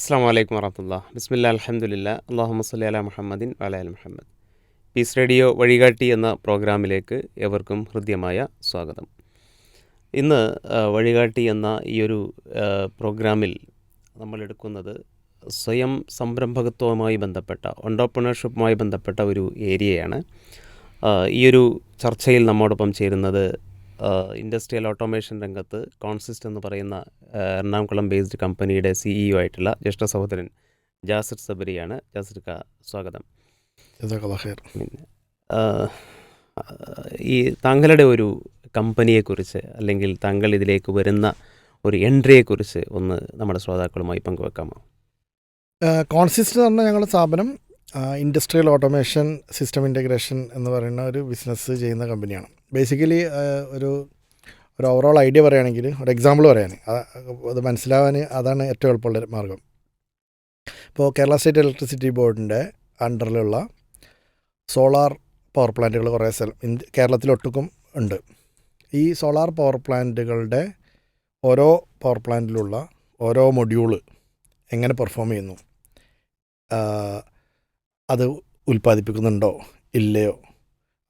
അസ്സാം വലൈക്കും വറഹമത്തുള്ള ബിസ്മില്ല അൽഹംദുലില്ല അള്ളാഹുമ്മ സ്വല്ലി അലാ മുഹമ്മദിൻ വഅല ആലി മുഹമ്മദ്. പീസ് റേഡിയോ വഴികാട്ടി എന്ന പ്രോഗ്രാമിലേക്ക് ഏവർക്കും ഹൃദ്യമായ സ്വാഗതം. ഇന്ന് വഴികാട്ടി എന്ന ഈ ഒരു പ്രോഗ്രാമിൽ നമ്മൾ എടുക്കുന്നത് സ്വയം സംരംഭകത്വവുമായി ബന്ധപ്പെട്ട ഓൺട്രപ്രണർഷിപ്പുമായി ബന്ധപ്പെട്ട ഒരു ഏരിയയാണ്. ഈ ഒരു ചർച്ചയിൽ നമ്മോടൊപ്പം ചേരുന്നത് ഇൻഡസ്ട്രിയൽ ഓട്ടോമേഷൻ രംഗത്ത് കോൺസിസ്റ്റ് എന്ന് പറയുന്ന എറണാകുളം ബേസ്ഡ് കമ്പനിയുടെ CEO ആയിട്ടുള്ള ജ്യേഷ്ഠ സഹോദരൻ ജാസിർ സബരിയാണ്. ജാസിർക്ക, സ്വാഗതം. പിന്നെ ഈ താങ്കളുടെ ഒരു കമ്പനിയെക്കുറിച്ച് അല്ലെങ്കിൽ താങ്കൾ ഇതിലേക്ക് വരുന്ന ഒരു എൻട്രിയെക്കുറിച്ച് ഒന്ന് നമ്മുടെ ശ്രോതാക്കളുമായി പങ്കുവെക്കാമോ? കോൺസിസ്റ്റ് എന്ന് പറഞ്ഞാൽ ഞങ്ങളുടെ സ്ഥാപനം ഇൻഡസ്ട്രിയൽ ഓട്ടോമേഷൻ സിസ്റ്റം ഇൻ്റഗ്രേഷൻ എന്ന് പറയുന്ന ഒരു ബിസിനസ് ചെയ്യുന്ന കമ്പനിയാണ്. ബേസിക്കലി ഒരു ഓവറോൾ ഐഡിയ പറയുകയാണെങ്കിൽ, ഒരു എക്സാമ്പിൾ പറയാൻ അത് മനസ്സിലാവാൻ അതാണ് ഏറ്റവും എളുപ്പമുള്ള മാർഗം. ഇപ്പോൾ കേരള സ്റ്റേറ്റ് ഇലക്ട്രിസിറ്റി ബോർഡിൻ്റെ അണ്ടറിലുള്ള സോളാർ പവർ പ്ലാന്റുകൾ കുറേ കേരളത്തിലൊട്ടുക്കും ഉണ്ട്. ഈ സോളാർ പവർ പ്ലാന്റുകളുടെ ഓരോ പവർ പ്ലാന്റിലുള്ള ഓരോ മൊഡ്യൂള് എങ്ങനെ പെർഫോം ചെയ്യുന്നു, അത് ഉൽപ്പാദിപ്പിക്കുന്നുണ്ടോ ഇല്ലയോ,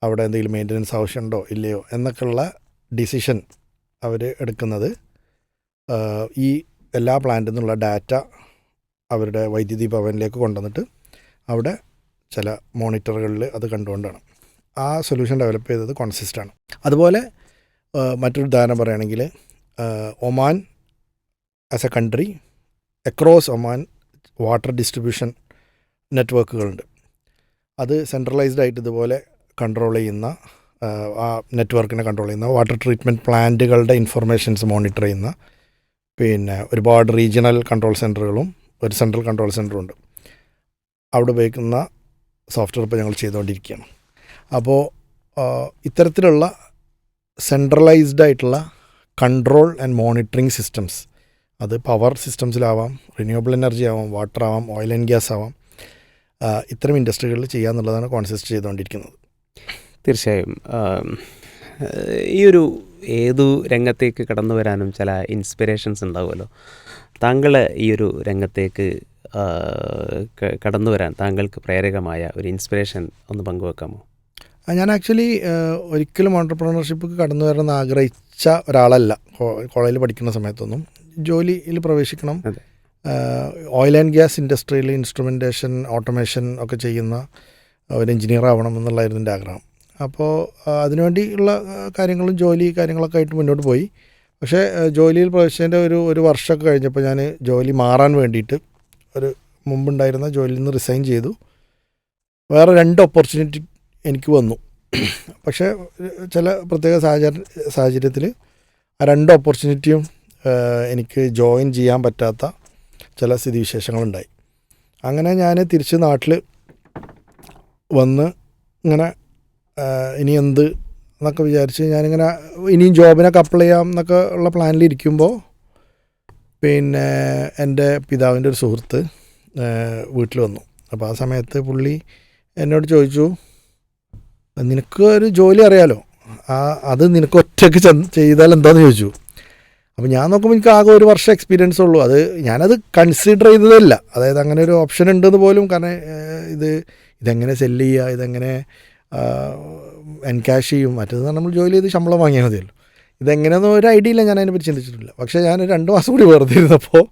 അവിടെ എന്തെങ്കിലും മെയിൻ്റനൻസ് ആവശ്യമുണ്ടോ ഇല്ലയോ എന്നൊക്കെയുള്ള ഡിസിഷൻ അവർ എടുക്കുന്നത് ഈ എല്ലാ പ്ലാന്റിൽ നിന്നുള്ള ഡാറ്റ അവരുടെ വൈദ്യുതി ഭവനിലേക്ക് കൊണ്ടുവന്നിട്ട് അവിടെ ചില മോണിറ്ററുകളിൽ അത് കണ്ടുകൊണ്ടാണ്. ആ സൊല്യൂഷൻ ഡെവലപ്പ് ചെയ്തത് കോൺസിസ്റ്റാണ്. അതുപോലെ മറ്റൊരു ഉദാഹരണം പറയുകയാണെങ്കിൽ, Oman as a country across Oman water distribution നെറ്റ്വർക്കുകളുണ്ട്. അത് സെൻട്രലൈസ്ഡ് ആയിട്ട് ഇതുപോലെ കൺട്രോൾ ചെയ്യുന്ന, ആ നെറ്റ്വർക്കിനെ കൺട്രോൾ ചെയ്യുന്ന വാട്ടർ ട്രീറ്റ്മെൻറ്റ് പ്ലാന്റുകളുടെ ഇൻഫർമേഷൻസ് മോണിറ്റർ ചെയ്യുന്ന പിന്നെ ഒരുപാട് റീജിയണൽ കൺട്രോൾ സെൻറ്ററുകളും ഒരു സെൻട്രൽ കൺട്രോൾ സെൻറ്ററും ഉണ്ട്. അവിടെ ഉപയോഗിക്കുന്ന സോഫ്റ്റ്വെയർ ഇപ്പോൾ ഞങ്ങൾ ചെയ്തുകൊണ്ടിരിക്കുകയാണ്. അപ്പോൾ ഇത്തരത്തിലുള്ള സെൻട്രലൈസ്ഡ് ആയിട്ടുള്ള കൺട്രോൾ ആൻഡ് മോണിറ്ററിങ് സിസ്റ്റംസ്, അത് പവർ സിസ്റ്റംസിലാവാം, റിന്യൂവബിൾ എനർജി ആവാം, വാട്ടർ ആവാം, ഓയിൽ ആൻഡ് ഗ്യാസ് ആവാം, ഇത്തരം ഇൻഡസ്ട്രികളിൽ ചെയ്യാന്നുള്ളതാണ് കോൺസിസ്റ്റ് ചെയ്തുകൊണ്ടിരിക്കുന്നത്. തീർച്ചയായും ഈ ഒരു ഏതു രംഗത്തേക്ക് കടന്നു വരാനും ചില ഇൻസ്പിറേഷൻസ് ഉണ്ടാവുമല്ലോ. താങ്കൾ ഈ ഒരു രംഗത്തേക്ക് കടന്നു വരാൻ താങ്കൾക്ക് പ്രേരകമായ ഒരു ഇൻസ്പിറേഷൻ ഒന്ന് പങ്കുവെക്കാമോ? ഞാൻ ആക്ച്വലി ഒരിക്കലും ഓൺട്രപ്രണർഷിപ്പ് കടന്നു വരണമെന്ന് ആഗ്രഹിച്ച ഒരാളല്ല. കോളേജിൽ പഠിക്കുന്ന സമയത്തൊന്നും ജോലിയിൽ പ്രവേശിക്കണം, ഓയിൽ ആൻഡ് ഗ്യാസ് ഇൻഡസ്ട്രിയിൽ ഇൻസ്ട്രുമെൻറ്റേഷൻ ഓട്ടോമേഷൻ ഒക്കെ ചെയ്യുന്ന ഒരു എഞ്ചിനീയർ ആവണം എന്നുള്ളതായിരുന്നു എൻ്റെ ആഗ്രഹം. അപ്പോൾ അതിനുവേണ്ടിയുള്ള കാര്യങ്ങളൊക്കെ ആയിട്ട് മുന്നോട്ട് പോയി. പക്ഷേ ജോലിയിൽ പ്രവേശിച്ചതിൻ്റെ ഒരു വർഷമൊക്കെ കഴിഞ്ഞപ്പോൾ ഞാൻ ജോലി മാറാൻ വേണ്ടിയിട്ട് മുമ്പുണ്ടായിരുന്ന ജോലിയിൽ നിന്ന് റിസൈൻ ചെയ്തു. വേറെ 2 ഓപ്പർച്യൂണിറ്റി എനിക്ക് വന്നു. പക്ഷേ ചില പ്രത്യേക സാഹചര്യത്തിൽ ആ 2 ഓപ്പർച്യൂണിറ്റിയും എനിക്ക് ജോയിൻ ചെയ്യാൻ പറ്റാത്ത ചില സ്ഥിതിവിശേഷങ്ങളുണ്ടായി. അങ്ങനെ ഞാൻ തിരിച്ച് നാട്ടിൽ വന്ന് ഇങ്ങനെ ഇനി എന്ത് എന്നൊക്കെ വിചാരിച്ച് ഞാനിങ്ങനെ ഇനിയും ജോബിനൊക്കെ അപ്ലൈ ചെയ്യാം എന്നൊക്കെ ഉള്ള പ്ലാനിലിരിക്കുമ്പോൾ പിന്നെ എൻ്റെ പിതാവിൻ്റെ ഒരു സുഹൃത്ത് വീട്ടിൽ വന്നു. അപ്പോൾ ആ സമയത്ത് പുള്ളി എന്നോട് ചോദിച്ചു, നിനക്ക് ഒരു ജോലി അറിയാലോ, അത് നിനക്ക് ഒറ്റയ്ക്ക് ചെയ്താൽ എന്താണെന്ന് ചോദിച്ചു. അപ്പോൾ ഞാൻ നോക്കുമ്പോൾ എനിക്ക് ആകെ 1 വർഷം എക്സ്പീരിയൻസ് ഉള്ളൂ. ഞാനത് കൺസിഡർ ചെയ്തതല്ല, അതായത് അങ്ങനെ ഒരു ഓപ്ഷൻ ഉണ്ടെന്ന് പോലും. കാരണം ഇതെങ്ങനെ സെല്ല് ചെയ്യുക, ഇതെങ്ങനെ എൻകാഷ് ചെയ്യും, മറ്റേത് നമ്മൾ ജോലി ചെയ്ത് ശമ്പളം വാങ്ങിയാൽ മതിയല്ലോ. ഇതെങ്ങനെയൊന്നും ഒരു ഐഡിയ ഇല്ല, ഞാൻ അതിനെപ്പറ്റി ചിന്തിച്ചിട്ടില്ല. പക്ഷേ ഞാൻ 2 മാസം കൂടി വെറുതെ ഇരുന്നപ്പോൾ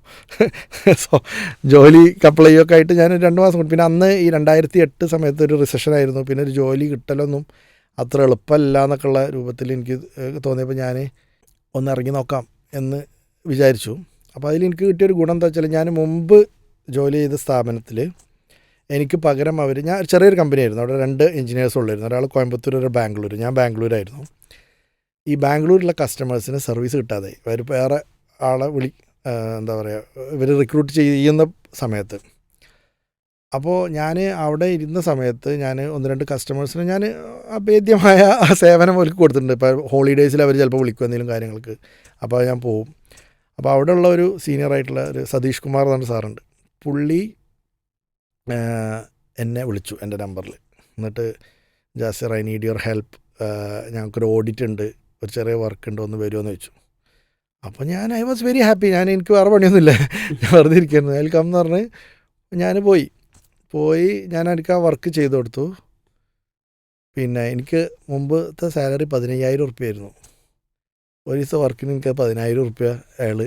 ജോലിക്ക് അപ്ലൈ ഒക്കെ ആയിട്ട് ഞാൻ 2 മാസം കൂടി. പിന്നെ അന്ന് ഈ 2008 സമയത്ത് ഒരു റിസഷനായിരുന്നു. പിന്നെ ഒരു ജോലി കിട്ടലൊന്നും അത്ര എളുപ്പമല്ല എന്നൊക്കെയുള്ള രൂപത്തിൽ എനിക്ക് തോന്നിയപ്പോൾ ഞാൻ ഒന്ന് ഇറങ്ങി നോക്കാം എന്ന് വിചാരിച്ചു. അപ്പോൾ അതിലെനിക്ക് കിട്ടിയൊരു ഗുണം എന്താ വെച്ചാൽ, ഞാൻ മുമ്പ് ജോലി ചെയ്ത സ്ഥാപനത്തിൽ എനിക്ക് പകരം ഞാൻ ചെറിയൊരു കമ്പനിയായിരുന്നു. അവിടെ 2 എഞ്ചിനീയേഴ്സ് ഉള്ളായിരുന്നു. ഒരാൾ കോയമ്പത്തൂർ, ഒരു ബാംഗ്ലൂർ. ഞാൻ ബാംഗ്ലൂരായിരുന്നു. ഈ ബാംഗ്ലൂരിലുള്ള കസ്റ്റമേഴ്സിന് സർവീസ് കിട്ടാതെ അവർ വേറെ ആളെ എന്താ പറയുക, ഇവർ റിക്രൂട്ട് ചെയ്യുന്ന സമയത്ത്, അപ്പോൾ ഞാൻ അവിടെ ഇരുന്ന സമയത്ത് ഞാൻ 1-2 കസ്റ്റമേഴ്സിന് ഞാൻ അഭേദ്യമായ സേവനം അവർക്ക് കൊടുത്തിട്ടുണ്ട്. ഇപ്പോൾ ഹോളിഡേയ്സിൽ അവർ ചിലപ്പോൾ വിളിക്കും എന്തെങ്കിലും കാര്യങ്ങൾക്ക്, അപ്പോൾ ഞാൻ പോവും. അപ്പോൾ അവിടെയുള്ള ഒരു സീനിയറായിട്ടുള്ള ഒരു സതീഷ് കുമാർ എന്ന് പറഞ്ഞ സാറുണ്ട്. പുള്ളി എന്നെ വിളിച്ചു എൻ്റെ നമ്പറിൽ. എന്നിട്ട്, Jasir, I need your help, ഞങ്ങൾക്കൊരു ഓഡിറ്റ് ഉണ്ട്, ഒരു ചെറിയ വർക്ക് ഉണ്ട്, ഒന്ന് വരുമോ എന്ന് ചോദിച്ചു. അപ്പോൾ ഐ വാസ് വെരി ഹാപ്പി. എനിക്ക് വേറെ പണിയൊന്നുമില്ല, ഞാൻ വെറുതെ ഇരിക്കുന്നു. വെൽക്കം എന്ന് പറഞ്ഞ് ഞാൻ പോയി എനിക്ക് ആ വർക്ക് ചെയ്ത് കൊടുത്തു. പിന്നെ എനിക്ക് മുമ്പത്തെ സാലറി 15,000 ഉറുപ്പ്യായിരുന്നു. ഒരു ദിവസം വർക്കിന് എനിക്ക് 10,000 ഉറുപ്പ്യ അയാൾ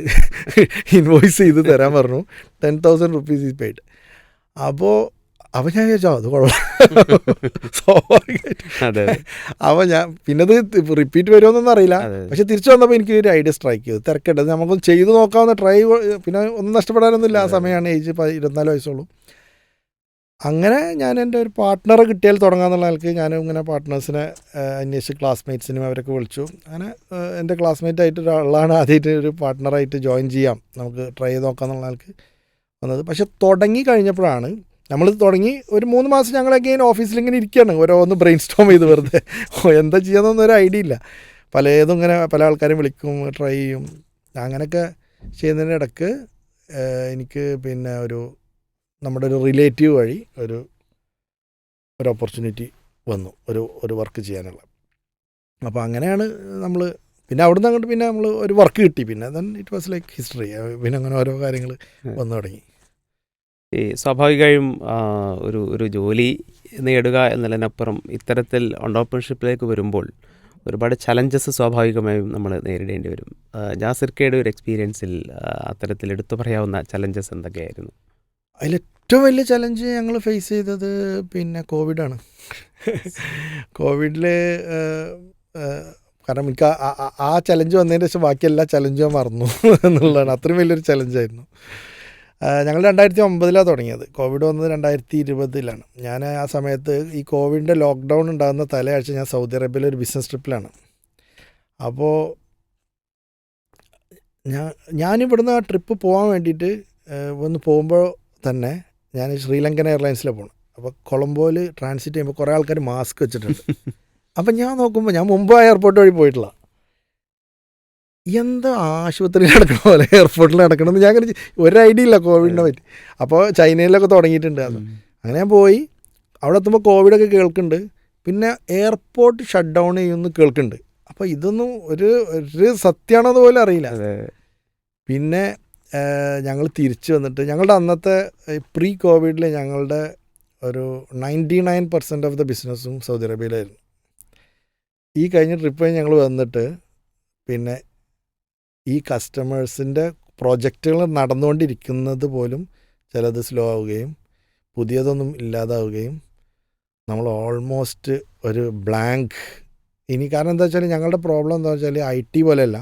ഇൻവോയ്സ് ചെയ്ത് തരാൻ പറഞ്ഞു. 10,000 റുപ്പീസ് ഈസ് പെയ്ഡ്. അപ്പോൾ ഞാൻ വിചാരിച്ചോ അത് കുഴപ്പം സ്വാഭാവികമായിട്ട്. അപ്പോൾ ഞാൻ പിന്നെ അത് റിപ്പീറ്റ് വരുമോന്നൊന്നും അറിയില്ല. പക്ഷെ തിരിച്ചു വന്നപ്പോൾ എനിക്ക് ഒരു ഐഡിയ സ്ട്രൈക്ക് ചെയ്തു. തിരക്കട്ടെ, നമുക്കൊന്ന് ചെയ്ത് നോക്കാവുന്ന പിന്നെ ഒന്നും നഷ്ടപ്പെടാനൊന്നുമില്ല. ആ സമയമാണ് ഏജ് 24 വയസ്സുള്ളൂ. അങ്ങനെ ഞാൻ എൻ്റെ ഒരു പാർട്ട്ണറെ കിട്ടിയാൽ തുടങ്ങാമെന്നുള്ള ആൾക്ക് ഞാൻ ഇങ്ങനെ പാർട്ട്നേഴ്സിനെ അന്വേഷിച്ച് ക്ലാസ്മേറ്റ്സിനും അവരൊക്കെ വിളിച്ചു. അങ്ങനെ എൻ്റെ ക്ലാസ്മേറ്റായിട്ട് ഒരാളാണ് ആദ്യമായിട്ട് ഒരു പാർട്ട്ണറായിട്ട് ജോയിൻ ചെയ്യാം, നമുക്ക് ട്രൈ ചെയ്ത് നോക്കാമെന്നുള്ള ആൾക്ക് വന്നത്. പക്ഷെ തുടങ്ങി കഴിഞ്ഞപ്പോഴാണ് നമ്മൾ തുടങ്ങി ഒരു 3 മാസം ഞങ്ങളൊക്കെ ഓഫീസിൽ ഇങ്ങനെ ഇരിക്കുകയാണ്, ഓരോന്ന് ബ്രെയിൻ സ്റ്റോം ചെയ്ത് വെറുതെ എന്താ ചെയ്യാമെന്നൊന്നും ഒരു ഐഡിയ ഇല്ല. പലതും ഇങ്ങനെ പല ആൾക്കാരും വിളിക്കും, ട്രൈ ചെയ്യും. അങ്ങനെയൊക്കെ ചെയ്യുന്നതിൻ്റെ ഇടയ്ക്ക് എനിക്ക് പിന്നെ നമ്മുടെ ഒരു റിലേറ്റീവ് വഴി ഒരു ഓപ്പർച്യൂണിറ്റി വന്നു ഒരു വർക്ക് ചെയ്യാനുള്ള. അപ്പോൾ അങ്ങനെയാണ് നമ്മൾ പിന്നെ അവിടുന്ന് അങ്ങോട്ട് പിന്നെ നമ്മൾ ഒരു വർക്ക് കിട്ടി. പിന്നെ then it was like history. പിന്നെ അങ്ങനെ ഓരോ കാര്യങ്ങൾ വന്നു തുടങ്ങി. ഈ സ്വാഭാവികമായും ഒരു ജോലി നേടുക എന്നതിനപ്പുറം ഇത്തരത്തിൽ ഓൺട്രപ്രണർഷിപ്പിലേക്ക് വരുമ്പോൾ ഒരുപാട് ചലഞ്ചസ് സ്വാഭാവികമായും നമ്മൾ നേരിടേണ്ടി വരും. ജാസിർക്കയുടെ ഒരു എക്സ്പീരിയൻസിൽ അത്തരത്തിൽ എടുത്തു പറയാവുന്ന ചലഞ്ചസ് എന്തൊക്കെയായിരുന്നു? അതിലേറ്റവും വലിയ ചലഞ്ച് ഞങ്ങൾ ഫേസ് ചെയ്തത് പിന്നെ കോവിഡാണ്. കോവിഡിൽ കാരണം എനിക്ക് ആ ചലഞ്ച് വന്നതിന് ശേഷം ബാക്കി എല്ലാ ചലഞ്ചും ഞാൻ മറന്നു എന്നുള്ളതാണ്. അത്രയും വലിയൊരു ചലഞ്ചായിരുന്നു. ഞങ്ങൾ 2009 തുടങ്ങിയത്. കോവിഡ് വന്നത് 2020. ഞാൻ ആ സമയത്ത് ഈ കോവിഡിൻ്റെ ലോക്ക്ഡൗൺ ഉണ്ടാകുന്ന തലയാഴ്ച ഞാൻ സൗദി അറേബ്യയിലെ ഒരു ബിസിനസ് ട്രിപ്പിലാണ്. അപ്പോൾ ഞാനിവിടുന്ന് ആ ട്രിപ്പ് പോകാൻ വേണ്ടിയിട്ട് ഒന്ന് പോകുമ്പോൾ തന്നെ ഞാൻ ശ്രീലങ്കൻ എയർലൈൻസിലാണ് പോകുന്നത്. അപ്പോൾ കൊളംബോയിൽ ട്രാൻസിറ്റ് ചെയ്യുമ്പോൾ കുറേ ആൾക്കാർ മാസ്ക് വെച്ചിട്ടുണ്ട്. അപ്പം ഞാൻ നോക്കുമ്പോൾ ഞാൻ മുമ്പ് ആ എയർപോർട്ട് വഴി പോയിട്ടില്ല. എന്താ ആശുപത്രിയിൽ നടക്കണ പോലെ എയർപോർട്ടിൽ നടക്കണമെന്ന് ഞാൻ ഒരു ഐഡിയ ഇല്ല കോവിഡിനെ പറ്റി. അപ്പോൾ ചൈനയിലൊക്കെ തുടങ്ങിയിട്ടുണ്ട് അത്. അങ്ങനെ ഞാൻ പോയി അവിടെ എത്തുമ്പോൾ കോവിഡൊക്കെ കേൾക്കുന്നുണ്ട്. പിന്നെ എയർപോർട്ട് ഷട്ട് ഡൗൺ ചെയ്യുമെന്ന് കേൾക്കുന്നുണ്ട്. അപ്പോൾ ഇതൊന്നും ഒരു സത്യമാണോ പോലും അറിയില്ല. പിന്നെ ഞങ്ങൾ തിരിച്ച് വന്നിട്ട് ഞങ്ങളുടെ അന്നത്തെ പ്രീ കോവിഡിൽ ഞങ്ങളുടെ ഒരു 99% ഓഫ് ദ ബിസിനസ്സും സൗദി അറേബ്യയിലായിരുന്നു. ഈ കഴിഞ്ഞ ട്രിപ്പ് ഞങ്ങൾ വന്നിട്ട് പിന്നെ ഈ കസ്റ്റമേഴ്സിൻ്റെ പ്രോജക്റ്റുകൾ നടന്നുകൊണ്ടിരിക്കുന്നത് പോലും ചിലത് സ്ലോ ആവുകയും പുതിയതൊന്നും ഇല്ലാതാവുകയും നമ്മൾ ഓൾമോസ്റ്റ് ഒരു ബ്ലാങ്ക്. ഇനി കാരണം എന്താ വെച്ചാൽ ഞങ്ങളുടെ പ്രോബ്ലം എന്താ വെച്ചാൽ IT പോലെയല്ല,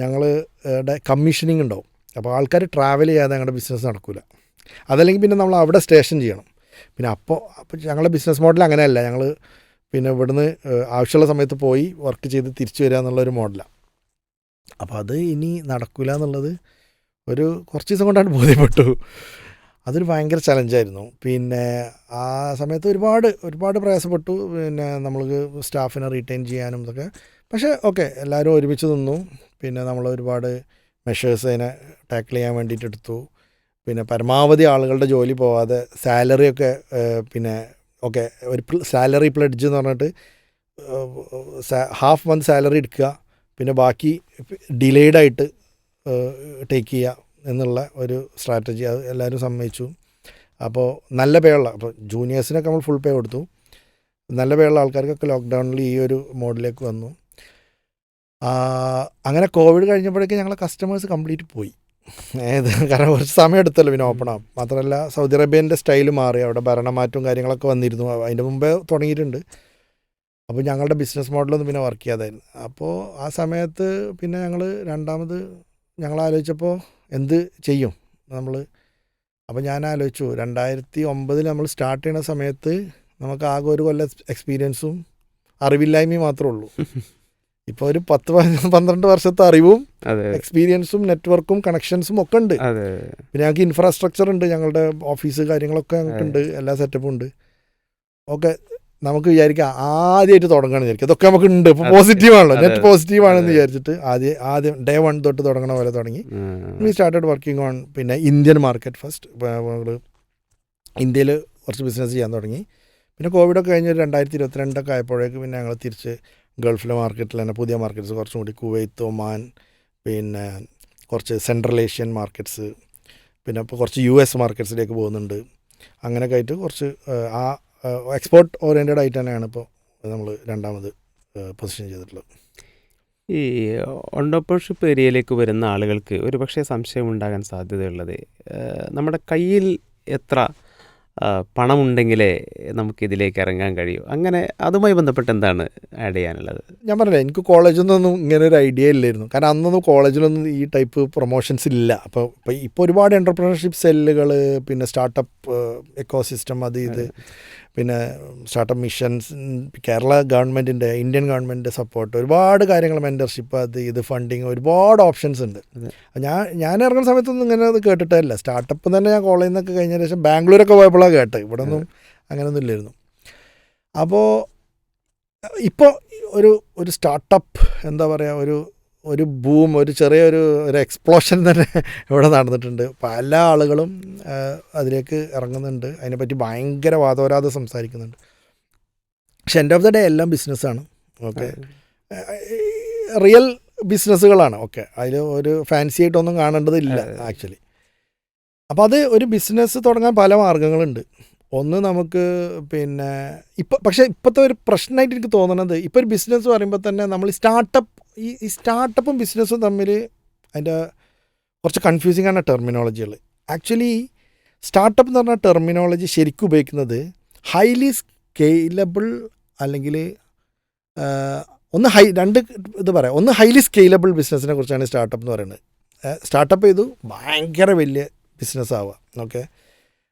ഞങ്ങളുടെ കമ്മീഷനിങ് ഉണ്ടാവും. അപ്പോൾ ആൾക്കാർ ട്രാവൽ ചെയ്യാതെ ഞങ്ങളുടെ ബിസിനസ് നടക്കില്ല. അതല്ലെങ്കിൽ പിന്നെ നമ്മൾ അവിടെ സ്റ്റേഷൻ ചെയ്യണം. പിന്നെ അപ്പോൾ ഞങ്ങളുടെ ബിസിനസ് മോഡൽ അങ്ങനെയല്ല. ഞങ്ങൾ പിന്നെ ഇവിടുന്ന് ആവശ്യമുള്ള സമയത്ത് പോയി വർക്ക് ചെയ്ത് തിരിച്ചു വരിക എന്നുള്ളൊരു മോഡലാണ്. അപ്പോൾ അത് ഇനി നടക്കില്ല എന്നുള്ളത് കുറച്ച് ദിവസം കൊണ്ടാണ് ബോധ്യപ്പെട്ടു. അതൊരു ഭയങ്കര ചലഞ്ചായിരുന്നു. പിന്നെ ആ സമയത്ത് ഒരുപാട് പ്രയാസപ്പെട്ടു. പിന്നെ നമ്മൾക്ക് സ്റ്റാഫിനെ റീറ്റെയിൻ ചെയ്യാനും ഇതൊക്കെ. പക്ഷേ ഓക്കെ, എല്ലാവരും ഒരുമിച്ച് നിന്നു. പിന്നെ നമ്മൾ ഒരുപാട് മെഷേഴ്സ് അതിനെ ടാക്കിൾ ചെയ്യാൻ വേണ്ടിയിട്ട് എടുത്തു. പിന്നെ പരമാവധി ആളുകളുടെ ജോലി പോവാതെ സാലറിയൊക്കെ പിന്നെ ഓക്കെ ഒരു സാലറി പ്ലെഡ്ജ് എന്ന് പറഞ്ഞിട്ട് ഹാഫ് മന്ത് സാലറി എടുക്കുക, പിന്നെ ബാക്കി ഡിലേഡായിട്ട് ടേക്ക് ചെയ്യുക എന്നുള്ള ഒരു സ്ട്രാറ്റജി അത് എല്ലാവരും സമ്മതിച്ചു. അപ്പോൾ നല്ല പേ ഉള്ള, അപ്പോൾ ജൂനിയേഴ്സിനൊക്കെ നമ്മൾ ഫുൾ പേ കൊടുത്തു. നല്ല പേ ഉള്ള ആൾക്കാർക്കൊക്കെ ലോക്ക്ഡൗണിൽ ഈ ഒരു മോഡിലേക്ക് വന്നു. അങ്ങനെ കോവിഡ് കഴിഞ്ഞപ്പോഴേക്കും ഞങ്ങളെ കസ്റ്റമേഴ്സ് കംപ്ലീറ്റ് പോയി. കാരണം കുറച്ച് സമയം എടുത്തല്ലോ പിന്നെ ഓപ്പൺ ആവും. മാത്രമല്ല സൗദി അറേബ്യൻ്റെ സ്റ്റൈല് മാറി, അവിടെ ഭരണമാറ്റവും കാര്യങ്ങളൊക്കെ വന്നിരുന്നു. അതിൻ്റെ മുമ്പേ തുടങ്ങിയിട്ടുണ്ട്. അപ്പോൾ ഞങ്ങളുടെ ബിസിനസ് മോഡലൊന്നും പിന്നെ വർക്ക് ചെയ്യാതായിരുന്നു. അപ്പോൾ ആ സമയത്ത് പിന്നെ ഞങ്ങൾ ആലോചിച്ചപ്പോൾ എന്ത് ചെയ്യും നമ്മൾ. അപ്പോൾ ഞാൻ ആലോചിച്ചു 2009 നമ്മൾ സ്റ്റാർട്ട് ചെയ്യുന്ന സമയത്ത് നമുക്ക് ആകെ ഒരു കൊല്ലം എക്സ്പീരിയൻസും അറിവില്ലായ്മയും മാത്രമേ ഉള്ളൂ. ഇപ്പോൾ ഒരു 10-12 വർഷത്തെ അറിവും എക്സ്പീരിയൻസും നെറ്റ്വർക്കും കണക്ഷൻസും ഒക്കെ ഉണ്ട്. പിന്നെ ഞങ്ങൾക്ക് ഇൻഫ്രാസ്ട്രക്ചർ ഉണ്ട്, ഞങ്ങളുടെ ഓഫീസ് കാര്യങ്ങളൊക്കെ ഞങ്ങൾക്കുണ്ട്, എല്ലാ സെറ്റപ്പും ഉണ്ട്. ഓക്കെ, നമുക്ക് വിചാരിക്കാം ആദ്യമായിട്ട് തുടങ്ങണമെന്ന് വിചാരിക്കും. അതൊക്കെ നമുക്ക് ഉണ്ട്. ഇപ്പോൾ പോസിറ്റീവാണല്ലോ, നെറ്റ് പോസിറ്റീവാണെന്ന് വിചാരിച്ചിട്ട് ആദ്യം ഡേ 1 തൊട്ട് തുടങ്ങണ പോലെ തുടങ്ങി. വി സ്റ്റാർട്ടഡ് വർക്കിംഗ് ഓൺ പിന്നെ ഇന്ത്യൻ മാർക്കറ്റ് ഫസ്റ്റ്. നമ്മൾ ഇന്ത്യയിൽ കുറച്ച് ബിസിനസ് ചെയ്യാൻ തുടങ്ങി. പിന്നെ കോവിഡൊക്കെ കഴിഞ്ഞ് 2022 ആയപ്പോഴേക്ക് പിന്നെ ഞങ്ങൾ തിരിച്ച് ഗൾഫിലെ മാർക്കറ്റിൽ തന്നെ പുതിയ മാർക്കറ്റ്സ് കുറച്ചും കൂടി കുവൈത്ത്, ഒമാൻ, പിന്നെ കുറച്ച് സെൻട്രൽ ഏഷ്യൻ മാർക്കറ്റ്സ്, പിന്നെ ഇപ്പോൾ കുറച്ച് US മാർക്കറ്റ്സിലേക്ക് പോകുന്നുണ്ട്. അങ്ങനെയൊക്കെ ആയിട്ട് കുറച്ച് ആ എക്സ്പോർട്ട് ഓറിയൻറ്റഡ് ആയിട്ട് തന്നെയാണ് ഇപ്പോൾ നമ്മൾ രണ്ടാമത് പൊസിഷൻ ചെയ്തിട്ടുള്ളത്. ഈ ഓണ്ടർപ്രണർഷിപ്പ് ഏരിയയിലേക്ക് വരുന്ന ആളുകൾക്ക് ഒരു പക്ഷേ സംശയം ഉണ്ടാകാൻ സാധ്യതയുള്ളത്, നമ്മുടെ കയ്യിൽ എത്ര പണമുണ്ടെങ്കിലേ നമുക്കിതിലേക്ക് ഇറങ്ങാൻ കഴിയൂ, അങ്ങനെ അതുമായി ബന്ധപ്പെട്ട് എന്താണ് ആഡ് ചെയ്യാനുള്ളത്? ഞാൻ പറഞ്ഞില്ലേ, എനിക്ക് കോളേജിൽ നിന്നൊന്നും ഇങ്ങനെ ഒരു ഐഡിയ ഇല്ലായിരുന്നു. കാരണം അന്നൊന്നും കോളേജിലൊന്നും ഈ ടൈപ്പ് പ്രൊമോഷൻസ് ഇല്ല. ഇപ്പോൾ ഒരുപാട് എൻ്റർപ്രണർഷിപ്പ് സെല്ലുകൾ, പിന്നെ സ്റ്റാർട്ടപ്പ് എക്കോസിസ്റ്റം, അത് ഇത്, പിന്നെ സ്റ്റാർട്ടപ്പ് മിഷൻസ്, കേരള ഗവൺമെൻറ്റിൻ്റെ, ഇന്ത്യൻ ഗവൺമെൻറ്റിൻ്റെ സപ്പോർട്ട്, ഒരുപാട് കാര്യങ്ങൾ, മെൻറ്റർഷിപ്പ്, അത് ഇത്, ഫണ്ടിങ്, ഒരുപാട് ഓപ്ഷൻസ് ഉണ്ട്. ഞാൻ ഇറങ്ങുന്ന സമയത്തൊന്നും ഇങ്ങനെ അത് കേട്ടിട്ടില്ല. സ്റ്റാർട്ടപ്പ് തന്നെ ഞാൻ കോളേജിൽ നിന്നൊക്കെ കഴിഞ്ഞ ശേഷം ബാംഗ്ലൂരൊക്കെ പോയപ്പോഴാണ് കേട്ടത്. ഇവിടെ ഒന്നും അങ്ങനെയൊന്നും ഇല്ലായിരുന്നു. അപ്പോൾ ഇപ്പോൾ ഒരു സ്റ്റാർട്ടപ്പ് എന്താ പറയുക, ഒരു ബൂം, ഒരു ചെറിയൊരു എക്സ്പ്ലോഷൻ തന്നെ ഇവിടെ നടന്നിട്ടുണ്ട്. പല ആളുകളും അതിലേക്ക് ഇറങ്ങുന്നുണ്ട്, അതിനെപ്പറ്റി ഭയങ്കര വാദോരാതെ സംസാരിക്കുന്നുണ്ട്. പക്ഷെ എൻഡ് ഓഫ് ദ ഡേ എല്ലാം ബിസിനസ്സാണ്. Okay, real ബിസിനസ്സുകളാണ്. ഓക്കെ, അതിൽ ഒരു ഫാൻസി ആയിട്ടൊന്നും കാണേണ്ടതില്ല ആക്ച്വലി. അപ്പോൾ അത് ഒരു ബിസിനസ് തുടങ്ങാൻ പല മാർഗ്ഗങ്ങളുണ്ട്. ഒന്ന് നമുക്ക് പിന്നെ പക്ഷേ ഇപ്പോഴത്തെ ഒരു പ്രശ്നമായിട്ട് എനിക്ക് തോന്നുന്നത്, ഇപ്പോൾ ഒരു ബിസിനസ് പറയുമ്പോൾ തന്നെ നമ്മൾ ഈ സ്റ്റാർട്ടപ്പും ബിസിനസ്സും തമ്മിൽ അതിൻ്റെ കുറച്ച് കൺഫ്യൂസിങ് ആണ് ടെർമിനോളജികൾ. ആക്ച്വലി സ്റ്റാർട്ടപ്പ് എന്ന് പറഞ്ഞ ടെർമിനോളജി ശരിക്കും ഉപയോഗിക്കുന്നത് ഹൈലി സ്കെയിലബിൾ, അല്ലെങ്കിൽ രണ്ട് ഇത് പറയാം. ഒന്ന് ഹൈലി സ്കെയിലബിൾ ബിസിനസ്സിനെ കുറിച്ചാണ് സ്റ്റാർട്ടപ്പ് എന്ന് പറയുന്നത്. സ്റ്റാർട്ടപ്പ് ചെയ്തു ഭയങ്കര വലിയ ബിസിനസ് ആവുക. ഓക്കെ,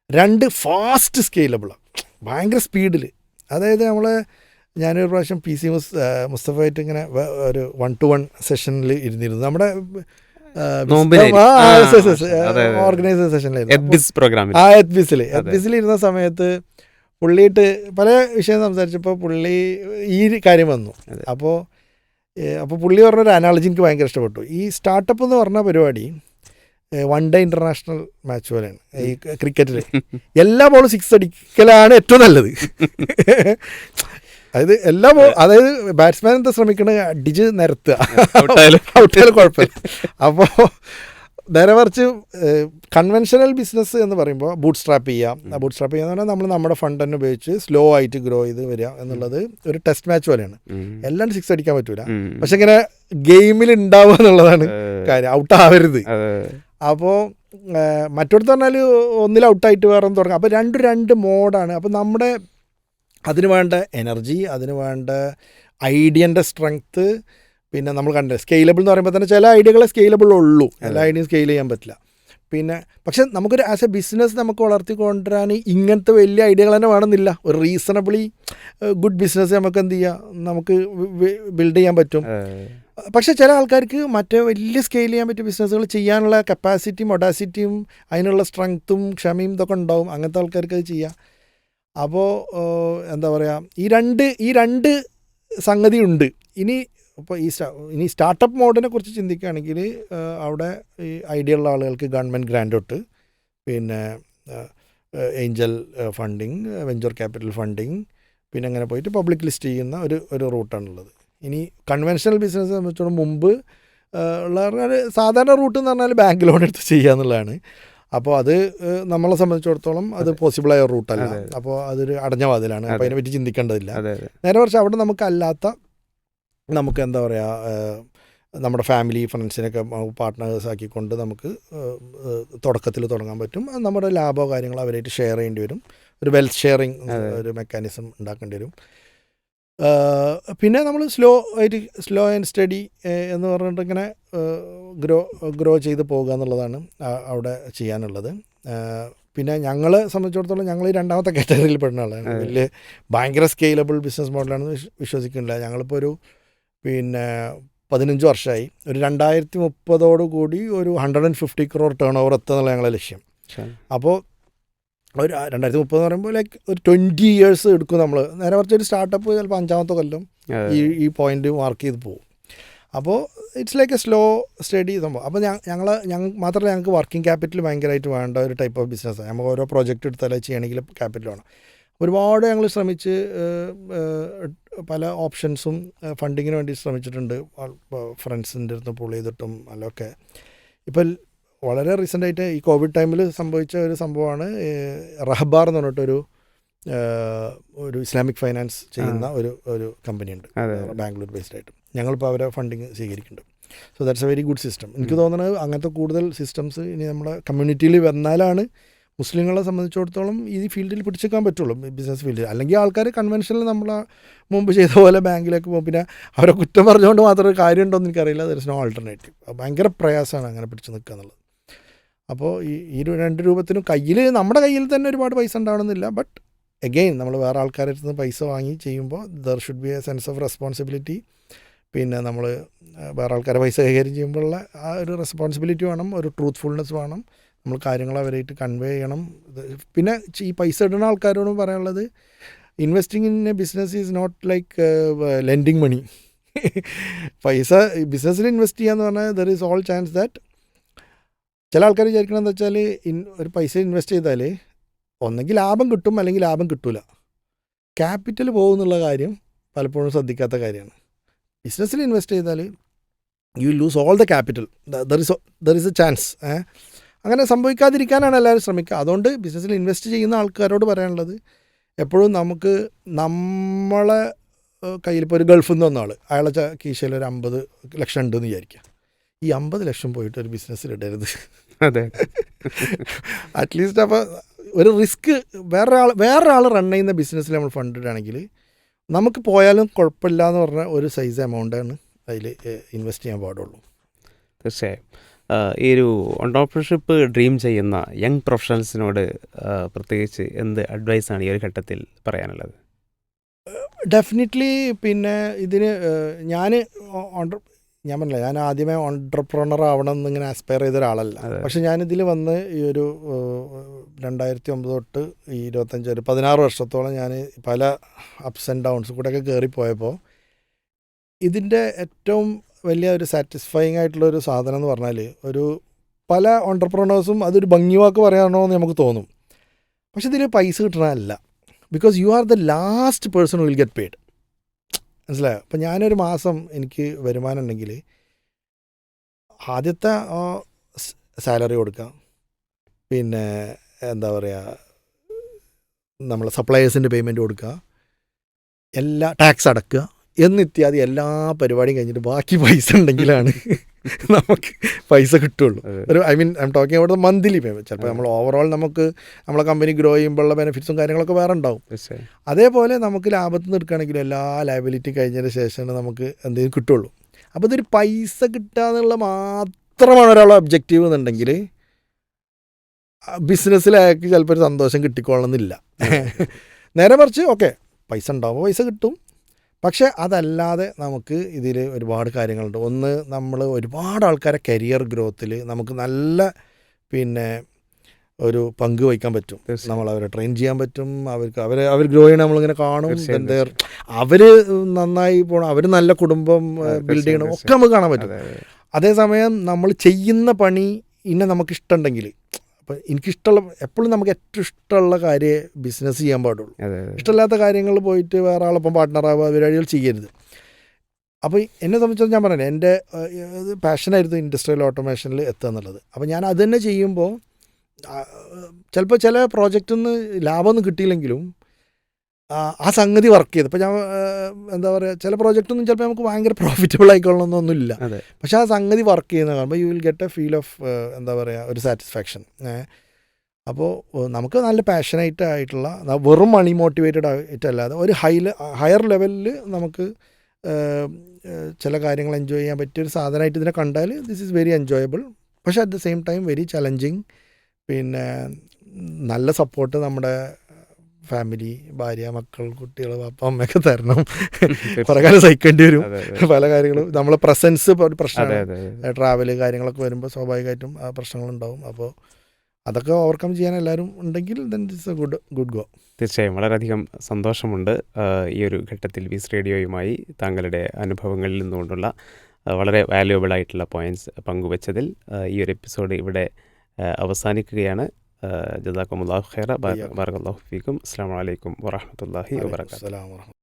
രണ്ട് ഫാസ്റ്റ് സ്കെയിലബിളാണ്, ഭയങ്കര സ്പീഡിൽ. അതായത് ഞാനൊരു പ്രാവശ്യം PC മുസ്തഫയായിട്ട് ഇങ്ങനെ ഒരു 1-to-1 സെഷനിൽ ഇരുന്നിരുന്നു. നമ്മുടെ ഓർഗനൈസർ സെഷനിലായിരുന്നു. എത്ബിസിൽ ഇരുന്ന സമയത്ത് പുള്ളിയിട്ട് പല വിഷയം സംസാരിച്ചപ്പോൾ പുള്ളി ഈ കാര്യം വന്നു. അപ്പോൾ പുള്ളി പറഞ്ഞൊരു അനാളജി എനിക്ക് ഭയങ്കര ഇഷ്ടപ്പെട്ടു. ഈ സ്റ്റാർട്ടപ്പ് എന്ന് പറഞ്ഞ പരിപാടി 1 ഡേ ഇൻ്റർനാഷണൽ മാച്ച് പോലെയാണ്. ഈ ക്രിക്കറ്റിൽ എല്ലാ ബോളും 6 അടിക്കലാണ് ഏറ്റവും നല്ലത്. അതായത് ബാറ്റ്സ്മാൻ എന്താ ശ്രമിക്കണത്, അടിച്ച് നിരത്തുക, ഔട്ടായാലും കുഴപ്പമില്ല. അപ്പോൾ നേരെ മറിച്ച് കൺവെൻഷനൽ ബിസിനസ് എന്ന് പറയുമ്പോൾ ബൂട്ട് സ്ട്രാപ്പ് ചെയ്യുക എന്ന് പറഞ്ഞാൽ നമ്മൾ നമ്മുടെ ഫണ്ട് തന്നെ ഉപയോഗിച്ച് സ്ലോ ആയിട്ട് ഗ്രോ ചെയ്ത് വരിക എന്നുള്ളത് ഒരു ടെസ്റ്റ് മാച്ച് പോലെയാണ്. എല്ലാം 6 അടിക്കാൻ പറ്റൂല, പക്ഷെ ഇങ്ങനെ ഗെയിമിൽ ഉണ്ടാവുക എന്നുള്ളതാണ് കാര്യം, ഔട്ടാവരുത്. അപ്പോൾ മറ്റൊടുത്ത് പറഞ്ഞാൽ ഒന്നിൽ ഔട്ടായിട്ട് വേറെ ഒന്ന് തുടങ്ങാം. അപ്പോൾ രണ്ട് മോഡാണ്. അപ്പോൾ നമ്മുടെ അതിന് വേണ്ട എനർജി, അതിന് വേണ്ട ഐഡിയൻ്റെ സ്ട്രെങ്ത്ത്, പിന്നെ നമ്മൾ കണ്ടത് സ്കെയിലബിൾ എന്ന് പറയുമ്പോൾ തന്നെ ചില ഐഡിയകളെ സ്കെയിലബിൾ ഉള്ളൂ, എല്ലാ ഐഡിയയും സ്കെയിൽ ചെയ്യാൻ പറ്റില്ല. പിന്നെ പക്ഷെ നമുക്കൊരു ആസ് എ ബിസിനസ് നമുക്ക് വളർത്തിക്കൊണ്ടുവരാൻ ഇങ്ങനത്തെ വലിയ ഐഡിയകൾ തന്നെ വേണമെന്നില്ല. ഒരു റീസണബിളി ഗുഡ് ബിസിനസ് നമുക്ക് എന്ത് ചെയ്യാം, നമുക്ക് ബിൽഡ് ചെയ്യാൻ പറ്റും. പക്ഷേ ചില ആൾക്കാർക്ക് മറ്റേ വലിയ സ്കെയിൽ ചെയ്യാൻ പറ്റിയ ബിസിനസ്സുകൾ ചെയ്യാനുള്ള കപ്പാസിറ്റിയും ഒഡാസിറ്റിയും അതിനുള്ള സ്ട്രെങ്ത്തും ക്ഷമയും ഇതൊക്കെ ഉണ്ടാവും. അങ്ങനത്തെ ആൾക്കാർക്ക് അത് ചെയ്യാം. അപ്പോൾ എന്താ പറയുക, ഈ രണ്ട് സംഗതിയുണ്ട്. ഇനി സ്റ്റാർട്ടപ്പ് മോഡിനെ കുറിച്ച് ചിന്തിക്കുകയാണെങ്കിൽ അവിടെ ഈ ഐഡിയ ഉള്ള ആളുകൾക്ക് ഗവൺമെൻറ് ഗ്രാൻഡ് തൊട്ട് പിന്നെ Angel funding, venture capital funding, പിന്നെ അങ്ങനെ പോയിട്ട് പബ്ലിക് ലിസ്റ്റ് ചെയ്യുന്ന ഒരു റൂട്ടാണുള്ളത്. ഇനി കൺവെൻഷണൽ ബിസിനസ് സംബന്ധിച്ചോളം മുമ്പ് ഉള്ള സാധാരണ റൂട്ട് എന്ന് പറഞ്ഞാൽ ബാങ്ക് ലോൺ എടുത്ത് ചെയ്യുക എന്നുള്ളതാണ്. അപ്പോൾ അത് നമ്മളെ സംബന്ധിച്ചിടത്തോളം അത് പോസിബിളായ റൂട്ടല്ല. അപ്പോൾ അതൊരു അടഞ്ഞ വാതിലാണ്. അപ്പോൾ അതിനെപ്പറ്റി ചിന്തിക്കേണ്ടതില്ല. നേരെ കുറച്ച് അവിടെ നമുക്ക് എന്താ പറയുക, നമ്മുടെ ഫാമിലി ഫ്രണ്ട്സിനൊക്കെ പാർട്ട്നേഴ്സ് ആക്കിക്കൊണ്ട് നമുക്ക് തുടക്കത്തിൽ തുടങ്ങാൻ പറ്റും. നമ്മുടെ ലാഭമോ കാര്യങ്ങളോ അവരായിട്ട് ഷെയർ ചെയ്യേണ്ടി വരും. ഒരു വെൽത്ത് ഷെയറിങ് ഒരു മെക്കാനിസം ഉണ്ടാക്കേണ്ടി വരും. പിന്നെ നമ്മൾ സ്ലോ ആൻഡ് സ്റ്റഡി എന്ന് പറഞ്ഞിട്ട് ഇങ്ങനെ ഗ്രോ ചെയ്ത് പോകുക എന്നുള്ളതാണ് അവിടെ ചെയ്യാനുള്ളത്. പിന്നെ ഞങ്ങളെ സംബന്ധിച്ചിടത്തോളം ഞങ്ങൾ ഈ രണ്ടാമത്തെ കാറ്റഗറിയിൽ പെടുന്ന ആളാണ്. വലിയ ഭയങ്കര സ്കെയിലബിൾ ബിസിനസ് മോഡലാണെന്ന് വിശ്വസിക്കുന്നില്ല. ഞങ്ങളിപ്പോൾ 15 വർഷമായി. ഒരു 2030 ഒരു 150 crore ടേൺ ഓവർ എത്തുക എന്നുള്ള ഞങ്ങളുടെ ലക്ഷ്യം. അപ്പോൾ ഒരു 2030 എന്ന് പറയുമ്പോൾ ഒരു 20 years എടുക്കും. നമ്മൾ നേരെ കുറച്ച് ഒരു സ്റ്റാർട്ടപ്പ് ചിലപ്പോൾ 5ാമത്തെ കൊല്ലം ഈ പോയിന്റ് മാർക്ക് ചെയ്ത് പോകും. അപ്പോൾ it's like A slow steady സംഭവം. അപ്പോൾ മാത്രമല്ല ഞങ്ങൾക്ക് വർക്കിംഗ് ക്യാപിറ്റൽ ഭയങ്കരമായിട്ട് വേണ്ട ഒരു ടൈപ്പ് ഓഫ് ബിസിനസ്സാണ്. നമുക്ക് ഓരോ പ്രോജക്റ്റ് എടുത്താൽ ചെയ്യണമെങ്കിൽ ക്യാപിറ്റൽ വേണം. ഒരുപാട് ഞങ്ങൾ ശ്രമിച്ച് പല ഓപ്ഷൻസും ഫണ്ടിങ്ങിന് വേണ്ടി ശ്രമിച്ചിട്ടുണ്ട്. ഫ്രണ്ട്സിൻ്റെ അടുത്ത് പുൾ ചെയ്തിട്ടും അല്ലൊക്കെ. ഇപ്പം വളരെ റീസെൻ്റായിട്ട് ഈ കോവിഡ് ടൈമിൽ സംഭവിച്ച ഒരു സംഭവമാണ് റഹ്ബാർ എന്ന് പറഞ്ഞിട്ടൊരു ഇസ്ലാമിക് ഫൈനാൻസ് ചെയ്യുന്ന ഒരു കമ്പനിയുണ്ട് ബാംഗ്ലൂർ ബേസ്ഡ് ആയിട്ട്. ഞങ്ങളിപ്പോൾ അവരെ ഫണ്ടിങ് സ്വീകരിക്കുന്നുണ്ട്. So that's A very good system. എനിക്ക് തോന്നുന്നത് അങ്ങനത്തെ കൂടുതൽ സിസ്റ്റംസ് ഇനി നമ്മുടെ കമ്മ്യൂണിറ്റിയിൽ വന്നാലാണ് മുസ്ലിങ്ങളെ സംബന്ധിച്ചിടത്തോളം ഈ ഫീൽഡിൽ പിടിച്ചെടുക്കാൻ പറ്റുള്ളൂ, ബിസിനസ് ഫീൽഡിൽ. അല്ലെങ്കിൽ ആൾക്കാർ കൺവെൻഷനിൽ നമ്മൾ മുമ്പ് ചെയ്ത പോലെ ബാങ്കിലേക്ക് പോകും. പിന്നെ അവരെ കുറ്റം പറഞ്ഞുകൊണ്ട് മാത്രം കാര്യമുണ്ടോ എന്ന് എനിക്കറിയില്ല. There is no alternative. ഭയങ്കര പ്രയാസമാണ് അങ്ങനെ പിടിച്ച് നിൽക്കുക എന്നുള്ളത്. അപ്പോൾ ഈ 2 രൂപത്തിനും നമ്മുടെ കയ്യിൽ തന്നെ ഒരുപാട് പൈസ ഉണ്ടാവണമെന്നില്ല. ബട്ട് എഗെയിൻ നമ്മൾ വേറെ ആൾക്കാരുടെ അടുത്ത് നിന്ന് പൈസ വാങ്ങി ചെയ്യുമ്പോൾ there should be A sense of responsibility. പിന്നെ നമ്മൾ വേറെ ആൾക്കാരെ പൈസ കൈകാര്യം ചെയ്യുമ്പോഴുള്ള ആ ഒരു റെസ്പോൺസിബിലിറ്റി വേണം, ഒരു ട്രൂത്ത്ഫുൾനെസ് വേണം. നമ്മൾ കാര്യങ്ങൾ അവരായിട്ട് കൺവേ ചെയ്യണം. പിന്നെ ഈ പൈസ ഇടുന്ന ആൾക്കാരോടും പറയാനുള്ളത്, investing in a business is not like lending money. പൈസ ബിസിനസ്സിൽ ഇൻവെസ്റ്റ് ചെയ്യാന്ന് പറഞ്ഞാൽ there is all chance that ചില ആൾക്കാർ വിചാരിക്കണം എന്താ വെച്ചാൽ ഒരു പൈസ ഇൻവെസ്റ്റ് ചെയ്താൽ ഒന്നെങ്കിൽ ലാഭം കിട്ടും അല്ലെങ്കിൽ ലാഭം കിട്ടില്ല. ക്യാപിറ്റൽ പോകുന്നുള്ള കാര്യം പലപ്പോഴും ശ്രദ്ധിക്കാത്ത കാര്യമാണ്. ബിസിനസ്സിൽ ഇൻവെസ്റ്റ് ചെയ്താൽ you will loose all the capital. There is A chance. അങ്ങനെ സംഭവിക്കാതിരിക്കാനാണ് എല്ലാവരും ശ്രമിക്കുക. അതുകൊണ്ട് ബിസിനസ്സിൽ ഇൻവെസ്റ്റ് ചെയ്യുന്ന ആൾക്കാരോട് പറയാനുള്ളത്, എപ്പോഴും നമുക്ക് നമ്മളെ കയ്യിൽ ഇപ്പോൾ ഒരു ഗൾഫിൽ നിന്ന് വന്ന ആൾ, അയാളെ കീശയിൽ ഒരു 50 ലക്ഷം ഉണ്ടെന്ന് വിചാരിക്കുക. ഈ 50 ലക്ഷം പോയിട്ട് ഒരു ബിസിനസ്സിൽ ഇടരുത്. അതെ, അറ്റ്ലീസ്റ്റ് അപ്പോൾ ഒരു റിസ്ക് വേറൊരാൾ റൺ ചെയ്യുന്ന ബിസിനസ്സിൽ നമ്മൾ ഫണ്ട് ഇടുകയാണെങ്കിൽ നമുക്ക് പോയാലും കുഴപ്പമില്ല എന്ന് പറഞ്ഞ ഒരു സൈസ് എമൗണ്ടാണ് അതിൽ ഇൻവെസ്റ്റ് ചെയ്യാൻ പാടുള്ളൂ. തീർച്ചയായും. ഈ ഒരു ഓൺട്രപ്രണർഷിപ്പ് ഡ്രീം ചെയ്യുന്ന യങ് പ്രൊഫഷണൽസിനോട് പ്രത്യേകിച്ച് എന്ത് അഡ്വൈസാണ് ഈ ഒരു ഘട്ടത്തിൽ പറയാനുള്ളത്? ഡെഫിനറ്റ്ലി. പിന്നെ ഇതിന് ഞാൻ പറഞ്ഞില്ല, ഞാൻ ആദ്യമേ ഓൺട്രപ്രണർ ആവണം എന്നിങ്ങനെ ആസ്പയർ ചെയ്ത ഒരാളല്ല. പക്ഷെ ഞാനിതിൽ വന്ന് ഈ ഒരു 2009 തൊട്ട് 16 വർഷത്തോളം ഞാൻ പല അപ്സ് ആൻഡ് ഡൗൺസ് കൂടെയൊക്കെ കയറിപ്പോയപ്പോൾ ഇതിൻ്റെ ഏറ്റവും വലിയ ഒരു സാറ്റിസ്ഫൈങ് ആയിട്ടുള്ളൊരു സാധനം എന്ന് പറഞ്ഞാൽ, പല ഓൺട്രപ്രണേഴ്സും അതൊരു ഭംഗിവാക്ക് പറയാണോ എന്ന് നമുക്ക് തോന്നും. പക്ഷെ ഇതിൽ പൈസ കിട്ടണമല്ല. Because you are the last person will get paid. മനസ്സിലായോ? അപ്പം ഞാനൊരു മാസം എനിക്ക് വരുമാനം ഉണ്ടെങ്കിൽ ആദ്യത്തെ സാലറി കൊടുക്കാം, പിന്നെ എന്താ പറയുക, നമ്മൾ സപ്ലയേഴ്സിൻ്റെ പേയ്മെൻറ്റ് കൊടുക്കുക, എല്ലാ ടാക്സ് അടക്കുക എന്നിത്യാദി എല്ലാ പരിപാടിയും കഴിഞ്ഞിട്ട് ബാക്കി പൈസ ഉണ്ടെങ്കിലാണ് നമുക്ക് പൈസ കിട്ടുള്ളൂ. I am talking about monthly payment. ചിലപ്പോൾ നമ്മൾ ഓവറോൾ നമുക്ക് നമ്മളെ കമ്പനി ഗ്രോ ചെയ്യുമ്പോഴുള്ള ബെനിഫിറ്റ്സും കാര്യങ്ങളൊക്കെ വേറെ ഉണ്ടാവും. അതേപോലെ നമുക്ക് ലാഭത്തിൽ നിന്ന് എടുക്കുകയാണെങ്കിലും എല്ലാ ലയബിലിറ്റി കഴിഞ്ഞതിന് ശേഷമാണ് നമുക്ക് എന്തെങ്കിലും കിട്ടുള്ളൂ. അപ്പോൾ ഇതൊരു പൈസ കിട്ടുക എന്നുള്ള മാത്രമാണ് ഒരാളുടെ ഒബ്ജക്റ്റീവ് എന്നുണ്ടെങ്കിൽ ബിസിനസ്സിൽ അയാൾക്ക് ചിലപ്പോൾ ഒരു സന്തോഷം കിട്ടിക്കൊള്ളണമെന്നില്ല. നേരെ മറിച്ച് ഓക്കെ, പൈസ ഉണ്ടാകുമ്പോൾ പൈസ കിട്ടും. പക്ഷേ അതല്ലാതെ നമുക്ക് ഇതിൽ ഒരുപാട് കാര്യങ്ങളുണ്ട്. ഒന്ന്, നമ്മൾ ഒരുപാട് ആൾക്കാരെ കരിയർ ഗ്രോത്തിൽ നമുക്ക് നല്ല ഒരു പങ്ക് വഹിക്കാൻ പറ്റും. നമ്മൾ അവരെ ട്രെയിൻ ചെയ്യാൻ പറ്റും. അവർ ഗ്രോ ചെയ്യണം, നമ്മളിങ്ങനെ കാണും. അവർ നന്നായി പോകണം, അവർ നല്ല കുടുംബം ബിൽഡ് ചെയ്യണം, ഒക്കെ നമുക്ക് കാണാൻ പറ്റും. അതേസമയം നമ്മൾ ചെയ്യുന്ന പണി നമുക്കിഷ്ടമുണ്ടെങ്കിൽ, അപ്പോൾ എനിക്കിഷ്ടമുള്ള, എപ്പോഴും നമുക്ക് ഏറ്റവും ഇഷ്ടമുള്ള കാര്യം ബിസിനസ് ചെയ്യാൻ പാടുള്ളൂ. ഇഷ്ടമില്ലാത്ത കാര്യങ്ങൾ പോയിട്ട് വേറെ ആളൊപ്പം പാർട്ട്ണറാവുക, പരിപാടികൾ ചെയ്യരുത്. അപ്പോൾ എന്നെ സംബന്ധിച്ചത് ഞാൻ പറഞ്ഞില്ല, എൻ്റെ പാഷനായിരുന്നു ഇൻഡസ്ട്രിയൽ ഓട്ടോമേഷനിൽ എത്തുക എന്നുള്ളത്. അപ്പോൾ ഞാൻ അത് തന്നെ ചെയ്യുമ്പോൾ ചിലപ്പോൾ ചില പ്രോജക്റ്റിൽ നിന്ന് ലാഭമൊന്നും കിട്ടിയില്ലെങ്കിലും ആ സംഗതി വർക്ക് ചെയ്ത്, ഇപ്പോൾ ഞാൻ എന്താ പറയുക, ചില പ്രോജക്റ്റൊന്നും ചിലപ്പോൾ നമുക്ക് ഭയങ്കര പ്രോഫിറ്റബിൾ ആയിക്കൊള്ളണമെന്നൊന്നുമില്ല. പക്ഷേ ആ സംഗതി വർക്ക് ചെയ്യുന്ന കാണുമ്പോൾ you will get A feel of എന്താ പറയുക, ഒരു സാറ്റിസ്ഫാക്ഷൻ. അപ്പോൾ നമുക്ക് നല്ല പാഷനേറ്റ് ആയിട്ടുള്ള, വെറും മണി മോട്ടിവേറ്റഡ് ആയിട്ടല്ലാതെ ഒരു ഹയർ ലെവലിൽ നമുക്ക് ചില കാര്യങ്ങൾ എൻജോയ് ചെയ്യാൻ പറ്റിയൊരു സാധനമായിട്ട് ഇതിനെ കണ്ടാൽ ദിസ് ഈസ് വെരി എൻജോയബിൾ. പക്ഷേ at the same time very challenging. പിന്നെ നല്ല സപ്പോർട്ട് നമ്മുടെ ഫാമിലി, ഭാര്യ, മക്കൾ, കുട്ടികൾ, പാപ്പ, അമ്മയൊക്കെ തരണം. കുറേ കാലം സഹിക്കേണ്ടി വരും. പല കാര്യങ്ങളും നമ്മളെ പ്രസൻസ് ഒരു പ്രശ്നമാണ്. ട്രാവല് കാര്യങ്ങളൊക്കെ വരുമ്പോൾ സ്വാഭാവികമായിട്ടും ആ പ്രശ്നങ്ങളുണ്ടാവും. അപ്പോൾ അതൊക്കെ ഓവർകം ചെയ്യാൻ എല്ലാവരും ഉണ്ടെങ്കിൽ then it's A good go. തീർച്ചയായും വളരെയധികം സന്തോഷമുണ്ട് ഈ ഒരു ഘട്ടത്തിൽ പീസ് റേഡിയോയുമായി താങ്കളുടെ അനുഭവങ്ങളിൽ നിന്നുകൊണ്ടുള്ള വളരെ വാല്യുവബിൾ ആയിട്ടുള്ള പോയിൻറ്റ്സ് പങ്കുവച്ചതിൽ. ഈ ഒരു എപ്പിസോഡ് ഇവിടെ അവസാനിക്കുകയാണ്. ജസാക്കുമുല്ലാഹു ഖൈറ. ബാറകല്ലാഹു ഫീക്കും. അസ്സലാമു അലൈക്കും വറഹ്മത്തുള്ളാഹി വബറകാതുഹു. അസ്സലാമു അലൈക്കും.